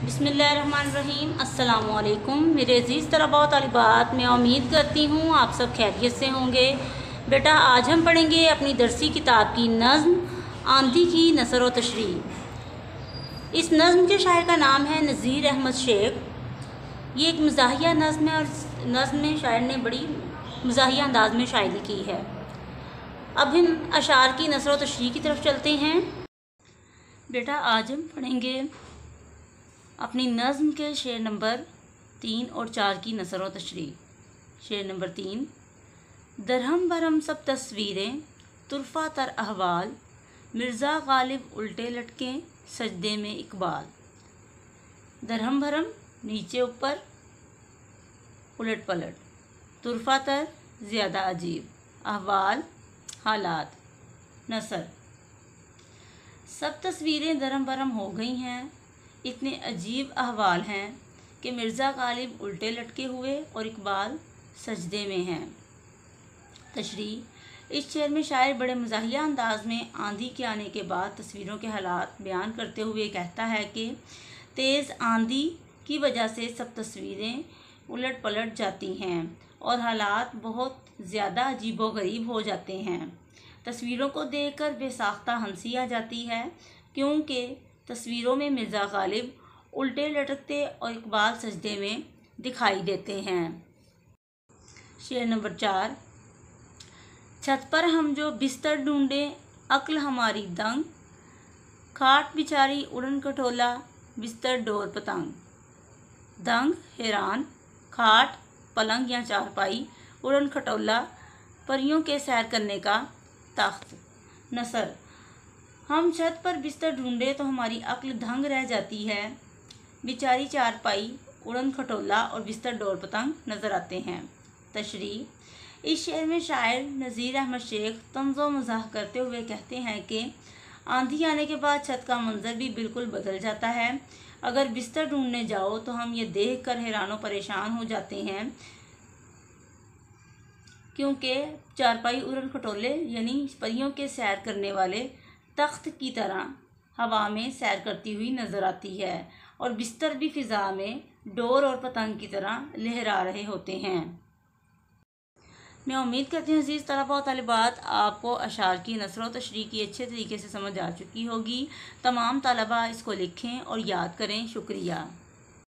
बिस्मिल्लाहिर्रहमानिर्रहीम। अस्सलामुअलैकुम मेरे अज़ीज़ तलबा व तालिबात, मैं उम्मीद करती हूँ आप सब खैरियत से होंगे। बेटा, आज हम पढ़ेंगे अपनी दरसी किताब की नज़्म आंधी की नसर व तशरीह। इस नज़्म के शायर का नाम है नज़ीर अहमद शेख। ये एक मज़ाहिया नज़्म है और नज़्म में शायर ने बड़ी मज़ाहिया अंदाज में शायरी की है। अब हम अशार की नसर व तशरीह की तरफ चलते हैं। बेटा, आज हम पढ़ेंगे अपनी नज़्म के शेर नंबर 3 और 4 की नसर व तशरीह। शेर नंबर 3। दरहम भरम सब तस्वीरें तुरफ़ा तर अहवाल, मिर्ज़ा गालिब उल्टे लटके सजदे में इकबाल। दरहम भरम नीचे ऊपर उलट पलट, तुरफ़ा तर ज़्यादा अजीब, अहवाल हालात, नसर। सब तस्वीरें दरहम भरम हो गई हैं, इतने अजीब अहवाल हैं कि मिर्ज़ा गालिब उल्टे लटके हुए और इकबाल सजदे में हैं। तशरीह। इस शेर में शायर बड़े मज़ाहिया अंदाज में आंधी के आने के बाद तस्वीरों के हालात बयान करते हुए कहता है कि तेज़ आंधी की वजह से सब तस्वीरें उलट पलट जाती हैं और हालात बहुत ज़्यादा अजीबो गरीब हो जाते हैं। तस्वीरों को देखकर बेसाख्ता हंसी आ जाती है, क्योंकि तस्वीरों में मिर्ज़ा गालिब उल्टे लटकते और इकबाल सजदे में दिखाई देते हैं। शेर नंबर 4। छत पर हम जो बिस्तर ढूंढे अक्ल हमारी दंग, खाट बिचारी उड़न खटोला बिस्तर डोर पतंग। दंग हैरान, खाट पलंग या चारपाई, उड़न खटोला परियों के सैर करने का तख्त। नसर। हम छत पर बिस्तर ढूंढे तो हमारी अक्ल दंग रह जाती है, बिचारी चारपाई, उड़न खटोला और बिस्तर डोर पतंग नज़र आते हैं। तशरीह। इस शेर में शायर नज़ीर अहमद शेख तंज़ो मज़ाक करते हुए कहते हैं कि आंधी आने के बाद छत का मंजर भी बिल्कुल बदल जाता है। अगर बिस्तर ढूंढने जाओ तो हम ये देख कर हैरान परेशान हो जाते हैं, क्योंकि चारपाई उड़न खटोले यानी परियों के सैर करने वाले तख्त की तरह हवा में सैर करती हुई नज़र आती है और बिस्तर भी फ़िज़ा में डोर और पतंग की तरह लहरा रहे होते हैं। मैं उम्मीद करती हूँ अज़ीज़ तलबा व तालिबात, आपको अशार की नसर व तशरीह की अच्छे तरीके से समझ आ चुकी होगी। तमाम तलबा इसको लिखें और याद करें। शुक्रिया।